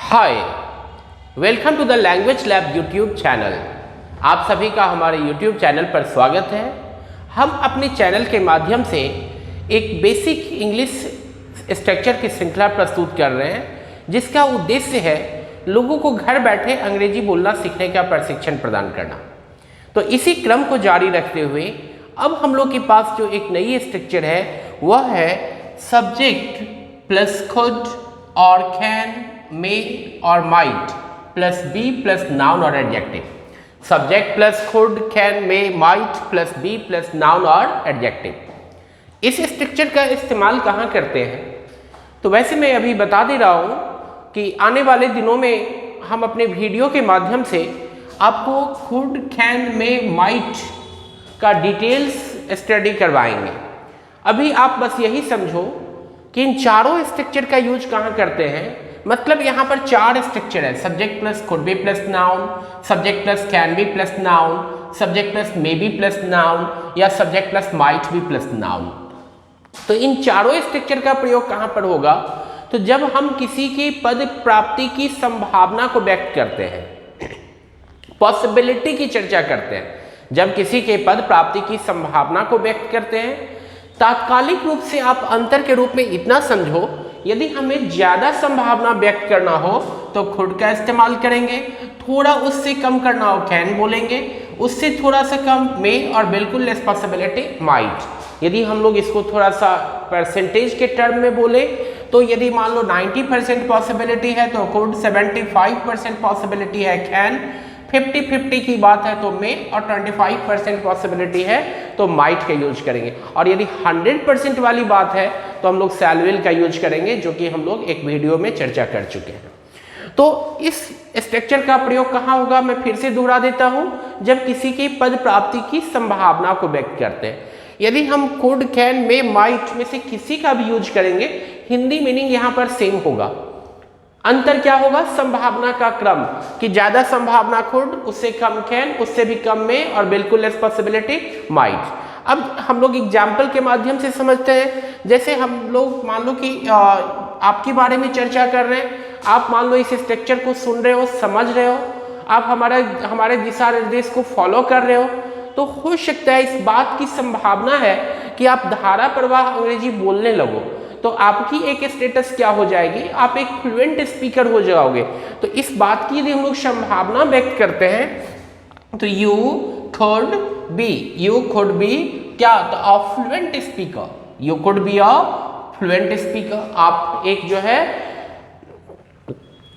Hi, welcome to the language lab YouTube channel. आप सभी का हमारे यूट्यूब चैनल पर स्वागत है। हम अपने चैनल के माध्यम से एक बेसिक इंग्लिश स्ट्रक्चर की श्रृंखला प्रस्तुत कर रहे हैं, जिसका उद्देश्य है लोगों को घर बैठे अंग्रेजी बोलना सीखने का प्रशिक्षण प्रदान करना। तो इसी क्रम को जारी रखते हुए अब हम लोग के पास जो एक नई स्ट्रक्चर है वह है सब्जेक्ट प्लस खुड और कैन, मे और might plus be plus noun और adjective. Subject plus could, can, may, might plus be plus noun और एडजेक्टिव। इस स्ट्रक्चर का इस्तेमाल कहाँ करते हैं? तो वैसे मैं अभी बता दे रहा हूँ कि आने वाले दिनों में हम अपने वीडियो के माध्यम से आपको खुड, कैन, मे, माइट का डिटेल्स स्टडी करवाएंगे। अभी आप बस यही समझो कि इन चारों स्ट्रक्चर का यूज कहाँ करते हैं। मतलब यहाँ पर चार स्ट्रक्चर है, subject plus could be plus noun, subject plus can be plus noun, subject plus may be plus noun या subject plus might be plus noun. तो इन चारों स्ट्रक्चर का प्रयोग कहाँ पर होगा? तो जब हम किसी की पद प्राप्ति की संभावना को व्यक्त करते हैं, पॉसिबिलिटी की चर्चा करते हैं, जब किसी के पद प्राप्ति की संभावना को व्यक्त करते हैं, तात्कालिक रूप से आप अंतर के रूप में इतना समझो, यदि हमें ज्यादा संभावना व्यक्त करना हो तो खुड का इस्तेमाल करेंगे, थोड़ा उससे कम करना हो कैन बोलेंगे, उससे थोड़ा सा कम मे और बिल्कुल लेस पॉसिबिलिटी माइट। यदि हम लोग इसको थोड़ा सा परसेंटेज के टर्म में बोले तो यदि मान लो 90% पॉसिबिलिटी है तो खुड, 75% पॉसिबिलिटी है कैन, 50-50 की बात है तो मे और 25% पॉसिबिलिटी है तो माइट का यूज करेंगे। और यदि 100% वाली बात है तो हम लोग शैल का यूज करेंगे, जो कि हम लोग एक वीडियो में चर्चा कर चुके हैं। तो इस स्ट्रक्चर का प्रयोग कहाँ होगा, मैं फिर से दोहरा देता हूँ, जब किसी की पद प्राप्ति की संभावना को व्यक्त करते हैं। यदि हम कुड, कैन, मे, माइट में से किसी का भी यूज करेंगे, हिंदी मीनिंग यहाँ पर सेम होगा। अंतर क्या होगा? संभावना का क्रम, कि ज्यादा संभावना खुड, उससे कम कैन, उससे भी कम में और बिल्कुल लेस पॉसिबिलिटी माइट। अब हम लोग एग्जाम्पल के माध्यम से समझते हैं। जैसे हम लोग मान लो कि आपके बारे में चर्चा कर रहे हैं, आप मान लो इस स्ट्रक्चर को सुन रहे हो, समझ रहे हो, आप हमारे दिशा निर्देश को फॉलो कर रहे हो, तो हो सकता है इस बात की संभावना है कि आप धारा प्रवाह अंग्रेजी बोलने लगो, तो आपकी एक स्टेटस क्या हो जाएगी, आप एक फ्लुएंट स्पीकर हो जाओगे। तो इस बात की यदि हम लोग संभावना व्यक्त करते हैं तो यू कुड बी क्या, तो a fluent speaker, you could be a fluent speaker. आप एक जो है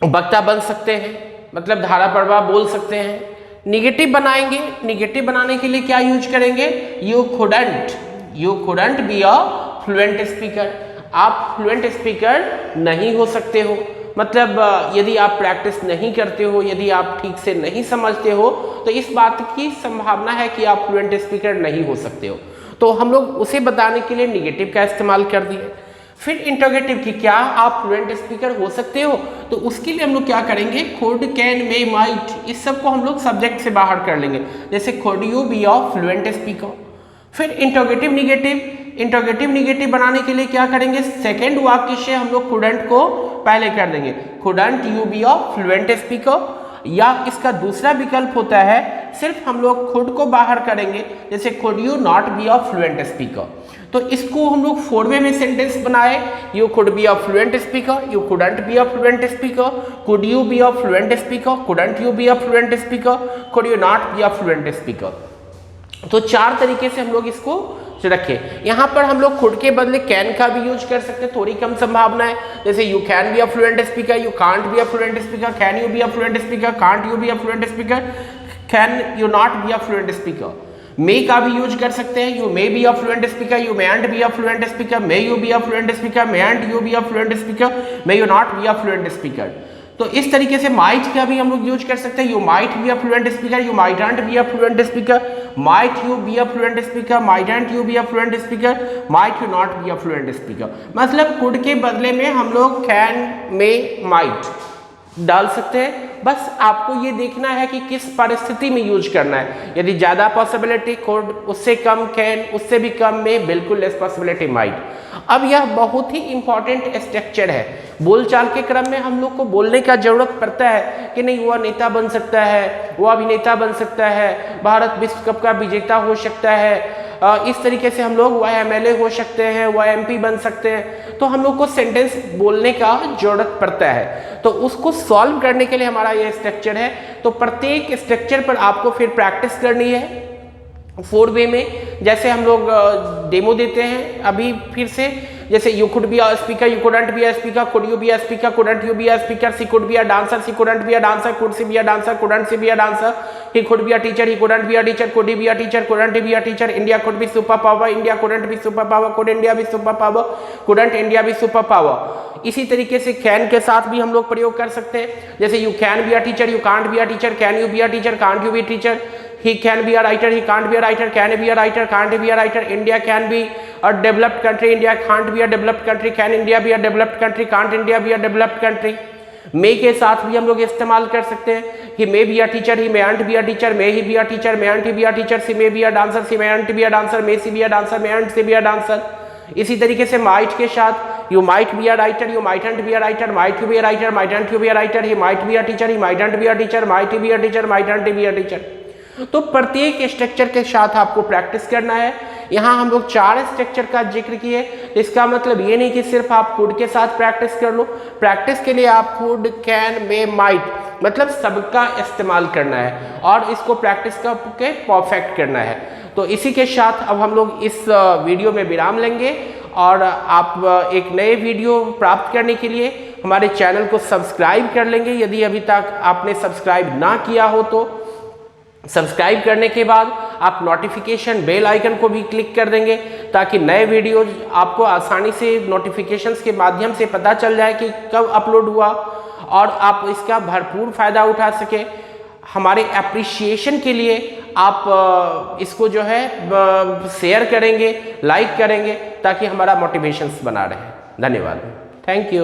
वक्ता बन सकते हैं, मतलब धारा प्रवाह बोल सकते हैं। निगेटिव बनाएंगे, निगेटिव बनाने के लिए क्या यूज करेंगे? You couldn't be a fluent speaker, आप फ्लुएंट स्पीकर नहीं हो सकते हो। मतलब यदि आप प्रैक्टिस नहीं करते हो, यदि आप ठीक से नहीं समझते हो, तो इस बात की संभावना है कि आप फ्लुएंट स्पीकर नहीं हो सकते हो। तो हम लोग उसे बताने के लिए निगेटिव का इस्तेमाल कर दिए। फिर इंटरोगेटिव की, क्या आप फ्लुएंट स्पीकर हो सकते हो? तो उसके लिए हम लोग क्या करेंगे? खुड, कैन, मे, माइट, इस सब को हम लोग सब्जेक्ट से बाहर कर लेंगे। जैसे खुड you be a fluent speaker. फिर इंटरोगेटिव निगेटिव बनाने के लिए क्या करेंगे? सेकेंड वाक्य से हम लोग कुडंट को पहले कर देंगे, couldn't you be a fluent speaker. या इसका दूसरा विकल्प होता है, सिर्फ हम लोग खुद को बाहर करेंगे, जैसे could you not be a fluent speaker. तो इसको हम लोग 4 वे में सेंटेंस बनाए, you could be a fluent speaker, you couldn't be a fluent speaker, could you be a fluent speaker, couldn't you be a fluent speaker, could you not be a fluent speaker. तो 4 तरीके से हम लोग इसको रखे। यहाँ पर हम लोग खुद के बदले कैन का भी यूज कर सकते हैं, थोड़ी कम संभावना है। जैसे you can be a fluent speaker, you can't be a fluent speaker, can you be a fluent speaker, can't you be a fluent speaker, can you not be a fluent speaker. May का भी use कर सकते हैं, you may be a fluent speaker, you may and be a fluent speaker, may you be a fluent speaker, may and you be a fluent speaker, may you not be a fluent speaker. तो इस तरीके से might का भी हम लोग use कर सकते हैं, you might be a fluent speaker, you might not be a fluent speaker, might you be a fluent speaker, might not you be a fluent speaker, might you not be a fluent speaker. मतलब could के बदले में हम लोग can, may, might डाल सकते हैं बस आपको ये देखना है कि किस परिस्थिति में यूज करना है। यदि ज़्यादा पॉसिबिलिटी कुड, उससे कम कैन, उससे भी कम में, बिल्कुल लेस पॉसिबिलिटी माइट। अब यह बहुत ही इंपॉर्टेंट स्ट्रक्चर है। बोलचाल के क्रम में हम लोग को बोलने का जरूरत पड़ता है कि नहीं वह नेता बन सकता है, वह अभिनेता बन सकता है, भारत विश्व कप का विजेता हो सकता है, इस तरीके से हम लोग वह MLA हो सकते हैं, वह MP बन सकते हैं। तो हम लोग को सेंटेंस बोलने का जरूरत पड़ता है। तो उसको सॉल्व करने के लिए हमारा ये स्ट्रक्चर है। तो प्रत्येक स्ट्रक्चर पर आपको फिर प्रैक्टिस करनी है 4 वे में। जैसे हम लोग डेमो देते हैं अभी फिर से, जैसे you could be a speaker, you couldn't be a speaker, could you be a speaker, couldn't you be a speaker, she could be a dancer, she couldn't be a dancer, could she be a dancer, couldn't she be a dancer, he could be a teacher, he couldn't be a teacher, could he be a teacher, couldn't he be a teacher, India could be super power, India couldn't B super power, could India B super power, couldn't India B super power. इसी तरीके से can के साथ भी हम लोग प्रयोग कर सकते हैं। जैसे you can be a teacher, you can't be a teacher, can you be a teacher, can't you be teacher, he can be a writer, he can't be a writer, can be a writer, can't be a writer, India can be a developed country, India can't be a developed country, can India be a developed country, can't India be a developed country। may के साथ भी हम लोग इस्तेमाल कर सकते हैं। he may be a teacher, he mayn't be a teacher, may he be a teacher, mayn't he be a teacher, she may be a dancer, she mayn't be a dancer, may she be a dancer, mayn't she be a dancer। इसी तरीके से might के साथ you might be a writer, you mightn't be a writer, might you be a writer, mightn't you be a writer, he might be a teacher, he mightn't be a teacher, might he be a teacher, mightn't he be a teacher। तो प्रत्येक structure के साथ आपको practice करना है। यहाँ हम लोग 4 स्ट्रक्चर का जिक्र किए। इसका मतलब ये नहीं कि सिर्फ आप कुड के साथ प्रैक्टिस कर लो। प्रैक्टिस के लिए आप कुड, कैन, मे, माइट मतलब सबका इस्तेमाल करना है और इसको प्रैक्टिस करके परफेक्ट करना है। तो इसी के साथ अब हम लोग इस वीडियो में विराम लेंगे और आप एक नए वीडियो प्राप्त करने के लिए हमारे चैनल को सब्सक्राइब कर लेंगे। यदि अभी तक आपने सब्सक्राइब ना किया हो तो सब्सक्राइब करने के बाद आप नोटिफिकेशन बेल आइकन को भी क्लिक कर देंगे ताकि नए वीडियो आपको आसानी से नोटिफिकेशंस के माध्यम से पता चल जाए कि कब अपलोड हुआ और आप इसका भरपूर फ़ायदा उठा सके। हमारे एप्रिसिएशन के लिए आप इसको जो है शेयर करेंगे, लाइक करेंगे ताकि हमारा मोटिवेशंस बना रहे। धन्यवाद, थैंक यू।